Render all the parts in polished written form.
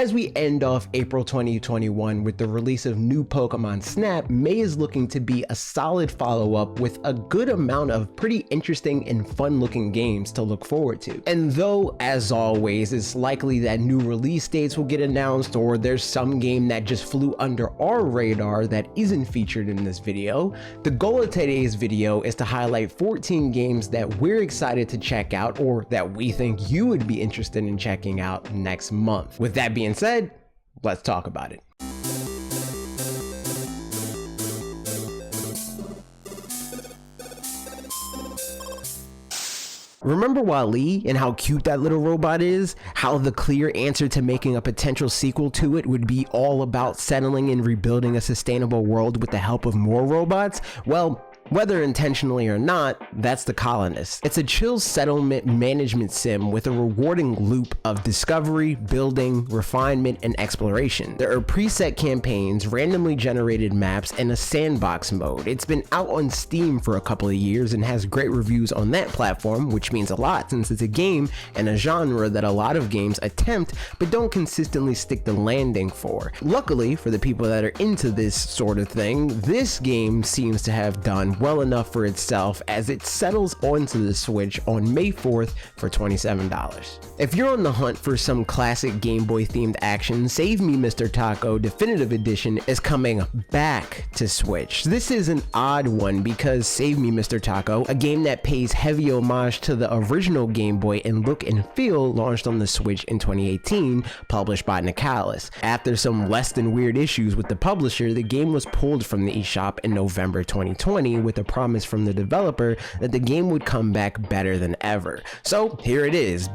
As we end off April 2021 with the release of new Pokemon Snap, May is looking to be a solid follow-up with a good amount of pretty interesting and fun-looking games to look forward to. And though, as always, it's likely that new release dates will get announced or there's some game that just flew under our radar that isn't featured in this video, the goal of today's video is to highlight 14 games that we're excited to check out or that we think you would be interested in checking out next month. With that being said, let's talk about it. Remember Valet and how cute that little robot is? How the clear answer to making a potential sequel to it would be all about settling and rebuilding a sustainable world with the help of more robots? Well, whether intentionally or not, that's The Colonist. It's a chill settlement management sim with a rewarding loop of discovery, building, refinement, and exploration. There are preset campaigns, randomly generated maps, and a sandbox mode. It's been out on Steam for a couple of years and has great reviews on that platform, which means a lot since it's a game and a genre that a lot of games attempt but don't consistently stick the landing for. Luckily, for the people that are into this sort of thing, this game seems to have done well enough for itself as it settles onto the Switch on May 4th for $27. If you're on the hunt for some classic Game Boy themed action, Save Me Mr. Taco Definitive Edition is coming back to Switch. This is an odd one because Save Me Mr. Taco, a game that pays heavy homage to the original Game Boy in look and feel, launched on the Switch in 2018, published by Eclipse. After some less than weird issues with the publisher, the game was pulled from the eShop in November 2020 with a promise from the developer that the game would come back better than ever. So here it is,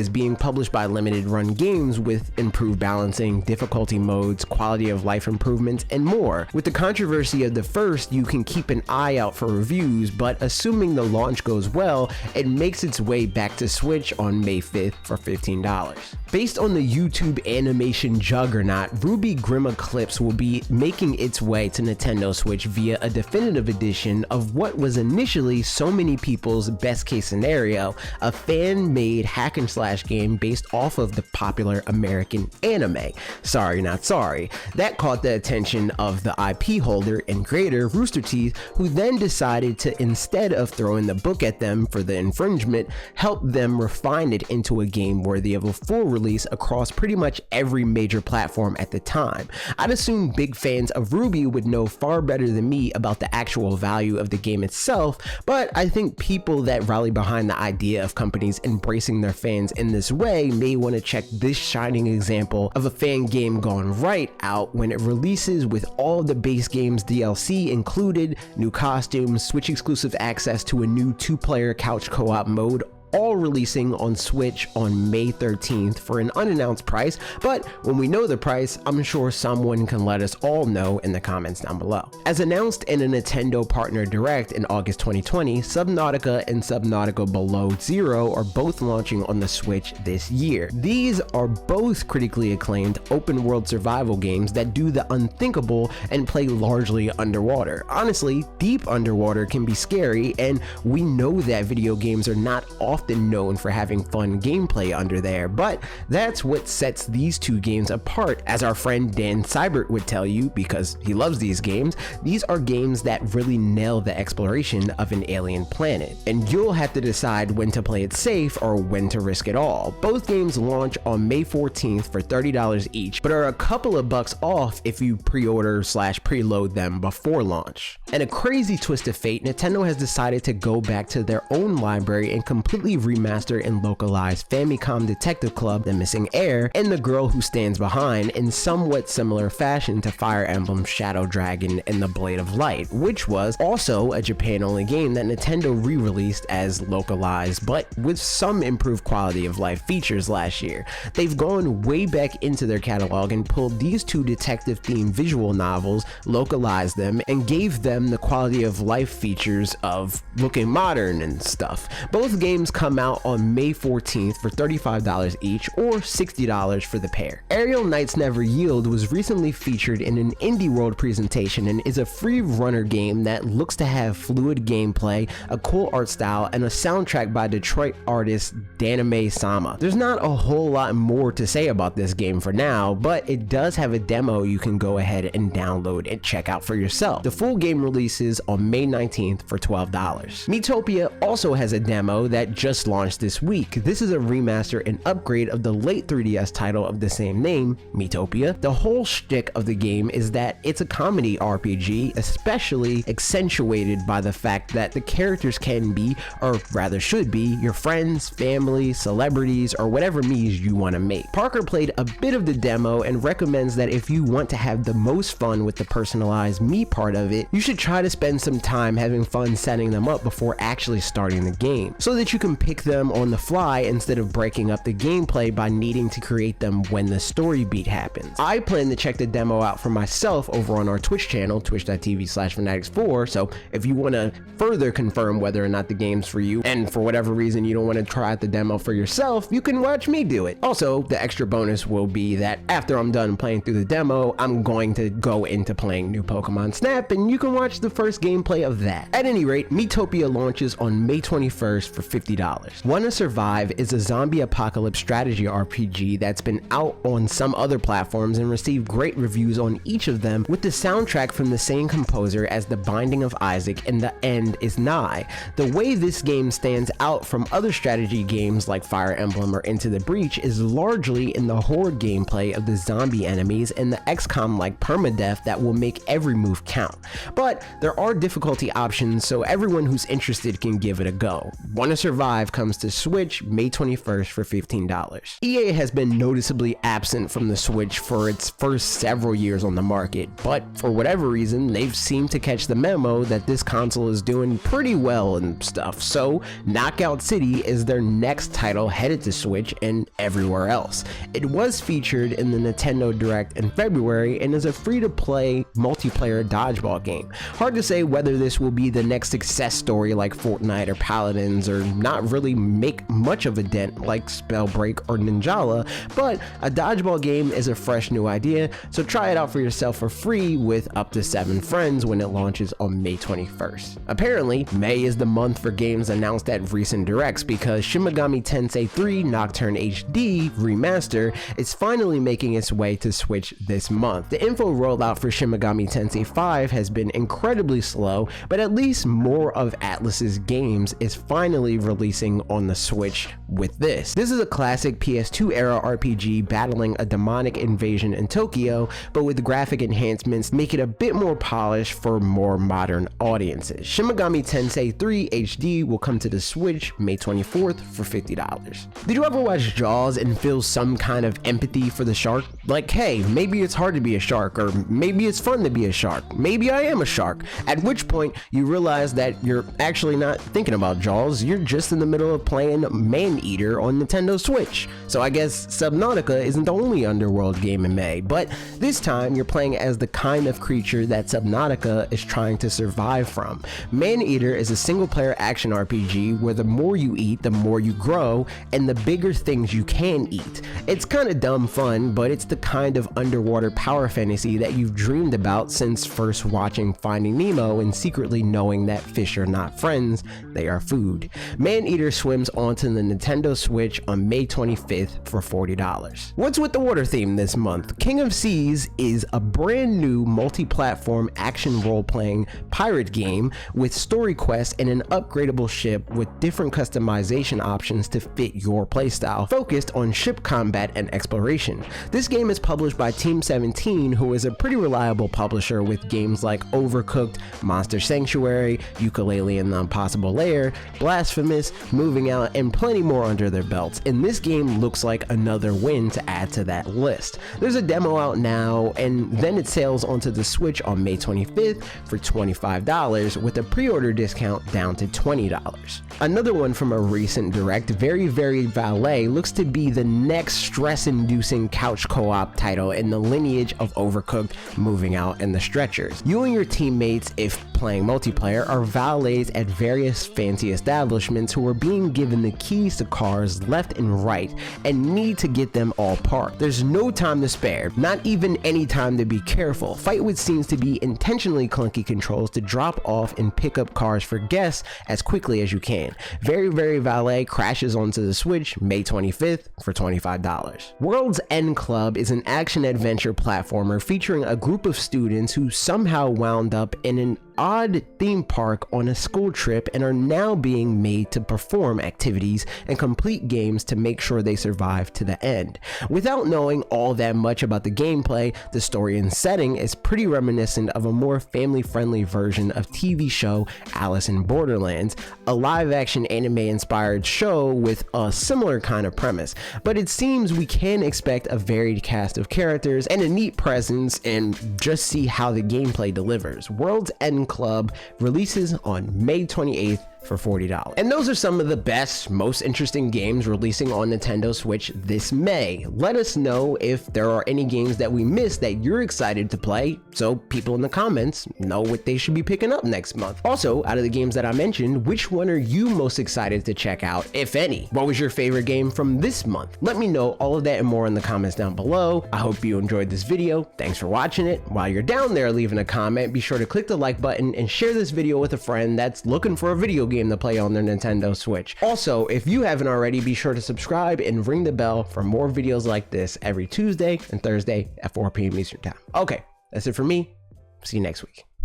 being published by Limited Run Games with improved balancing, difficulty modes, quality of life improvements, and more. With the controversy of the first, you can keep an eye out for reviews, but assuming the launch goes well, it makes its way back to Switch on May 5th for $15. Based on the YouTube animation juggernaut, Ruby Grim Eclipse will be making its way to Nintendo Switch via a definitive edition of what was initially so many people's best case scenario, a fan-made hack and slash game based off of the popular American anime. Sorry Not Sorry. That caught the attention of the IP holder and creator Rooster Teeth, who then decided to, instead of throwing the book at them for the infringement, help them refine it into a game worthy of a full release across pretty much every major platform at the time. I'd assume big fans of Ruby would know far better than me about the actual value of the game itself, but I think people that rally behind the idea of companies embracing their fans in this way may want to check this shining example of a fan game gone right out when it releases with all the base game's DLC included, new costumes, Switch exclusive access to a new 2-player couch co-op mode, all releasing on Switch on May 13th for an unannounced price, but when we know the price, I'm sure someone can let us all know in the comments down below. As announced in a Nintendo Partner Direct in August 2020, Subnautica and Subnautica Below Zero are both launching on the Switch this year. These are both critically acclaimed open-world survival games that do the unthinkable and play largely underwater. Honestly, deep underwater can be scary, and we know that video games are not often known for having fun gameplay under there, but that's what sets these two games apart. As our friend Dan Seibert would tell you, because he loves these games, these are games that really nail the exploration of an alien planet, and you'll have to decide when to play it safe or when to risk it all. Both games launch on May 14th for $30 each, but are a couple of bucks off if you pre-order / preload them before launch. And a crazy twist of fate, Nintendo has decided to go back to their own library and completely remaster and localize Famicom Detective Club, The Missing Heir, and The Girl Who Stands Behind in somewhat similar fashion to Fire Emblem Shadow Dragon and The Blade of Light, which was also a Japan-only game that Nintendo re-released as localized, but with some improved quality of life features last year. They've gone way back into their catalog and pulled these two detective-themed visual novels, localized them, and gave them the quality of life features of looking modern and stuff. Both games come out on May 14th for $35 each or $60 for the pair. Ariel Knights Never Yield was recently featured in an Indie World presentation and is a free runner game that looks to have fluid gameplay, a cool art style, and a soundtrack by Detroit artist Danime Sama. There's not a whole lot more to say about this game for now, but it does have a demo you can go ahead and download and check out for yourself. The full game releases on May 19th for $12. Mitopia also has a demo that just launched this week. This is a remaster and upgrade of the late 3DS title of the same name, Mitopia. The whole shtick of the game is that it's a comedy RPG, especially accentuated by the fact that the characters can be, or rather should be, your friends, family, celebrities, or whatever means you want to make. Parker played a bit of the demo and recommends that if you want to have the most fun with the personalized me part of it, you should try to spend some time having fun setting them up before actually starting the game, so that you can pick them on the fly instead of breaking up the gameplay by needing to create them when the story beat happens. I plan to check the demo out for myself over on our Twitch channel, twitch.tv/fanatixfour, so if you want to further confirm whether or not the game's for you, and for whatever reason you don't want to try out the demo for yourself, you can watch me do it. Also, the extra bonus will be that after I'm done playing through the demo, I'm going to go into playing new Pokemon Snap, and you can watch the first gameplay of that. At any rate, Mitopia launches on May 21st for $50. Wanna Survive is a zombie apocalypse strategy RPG that's been out on some other platforms and received great reviews on each of them, with the soundtrack from the same composer as The Binding of Isaac and The End Is Nigh. The way this game stands out from other strategy games like Fire Emblem or Into the Breach is largely in the horde gameplay of the zombie enemies and the XCOM-like permadeath that will make every move count. But there are difficulty options, so everyone who's interested can give it a go. Wanna Survive comes to Switch May 21st for $15. EA has been noticeably absent from the Switch for its first several years on the market, but for whatever reason, they've seemed to catch the memo that this console is doing pretty well and stuff, so Knockout City is their next title headed to Switch and everywhere else. It was featured in the Nintendo Direct in February and is a free-to-play multiplayer dodgeball game. Hard to say whether this will be the next success story like Fortnite or Paladins, or not really make much of a dent like Spellbreak or Ninjala, but a dodgeball game is a fresh new idea, so try it out for yourself for free with up to 7 friends when it launches on May 21st. Apparently, May is the month for games announced at recent directs because Shimagami Tensei 3 Nocturne HD Remaster is finally making its way to Switch this month. The info rollout for Shimagami Tensei 5 has been incredibly slow, but at least more of Atlus's games is finally releasing on the Switch with this. This is a classic PS2 era RPG battling a demonic invasion in Tokyo, but with graphic enhancements make it a bit more polished for more modern audiences. Shimagami Tensei 3 HD will come to the Switch May 24th for $50. Did you ever watch Jaws and feel some kind of empathy for the shark? Like, hey, maybe it's hard to be a shark, or maybe it's fun to be a shark. Maybe I am a shark. At which point you realize that you're actually not thinking about Jaws, you're just in the middle of playing Maneater on Nintendo Switch. So I guess Subnautica isn't the only underworld game in May, but this time you're playing as the kind of creature that Subnautica is trying to survive from. Maneater is a single-player action RPG where the more you eat, the more you grow, and the bigger things you can eat. It's kind of dumb fun, but it's the kind of underwater power fantasy that you've dreamed about since first watching Finding Nemo and secretly knowing that fish are not friends, they are food. Maneater swims onto the Nintendo Switch on May 25th for $40. What's with the water theme this month? King of Seas is a brand new multi-platform action role-playing pirate game with story quests and an upgradable ship with different customization options to fit your playstyle, focused on ship combat and exploration. This game is published by Team 17, who is a pretty reliable publisher with games like Overcooked, Monster Sanctuary, Yooka-Laylee and the Impossible Lair, Blasphemous, Moving Out, and plenty more under their belts, and this game looks like another win to add to that list. There's a demo out now, and then it sails onto the Switch on May 25th for $25, with a pre-order discount down to $20. Another one from a recent direct, Very Valet, looks to be the next stress-inducing couch co-op title in the lineage of Overcooked, Moving Out, and The Stretchers. You and your teammates, if playing multiplayer, are valets at various fancy establishments who we're being given the keys to cars left and right and need to get them all parked. There's no time to spare, not even any time to be careful. Fight with seems to be intentionally clunky controls to drop off and pick up cars for guests as quickly as you can. Very Valet crashes onto the Switch May 25th for $25. World's End Club is an action-adventure platformer featuring a group of students who somehow wound up in an odd theme park on a school trip and are now being made to perform activities and complete games to make sure they survive to the end. Without knowing all that much about the gameplay, the story and setting is pretty reminiscent of a more family-friendly version of TV show Alice in Borderlands, a live-action anime-inspired show with a similar kind of premise. But it seems we can expect a varied cast of characters and a neat presence and just see how the gameplay delivers. World's End Club releases on May 28th for $40. And those are some of the best, most interesting games releasing on Nintendo Switch this May. Let us know if there are any games that we missed that you're excited to play, so people in the comments know what they should be picking up next month. Also, out of the games that I mentioned, which one are you most excited to check out, if any? What was your favorite game from this month? Let me know all of that and more in the comments down below. I hope you enjoyed this video. Thanks for watching it. While you're down there leaving a comment, be sure to click the like button and share this video with a friend that's looking for a video game to play on their Nintendo Switch. Also, if you haven't already, be sure to subscribe and ring the bell for more videos like this every Tuesday and Thursday at 4 p.m. Eastern Time. Okay, that's it for me. See you next week.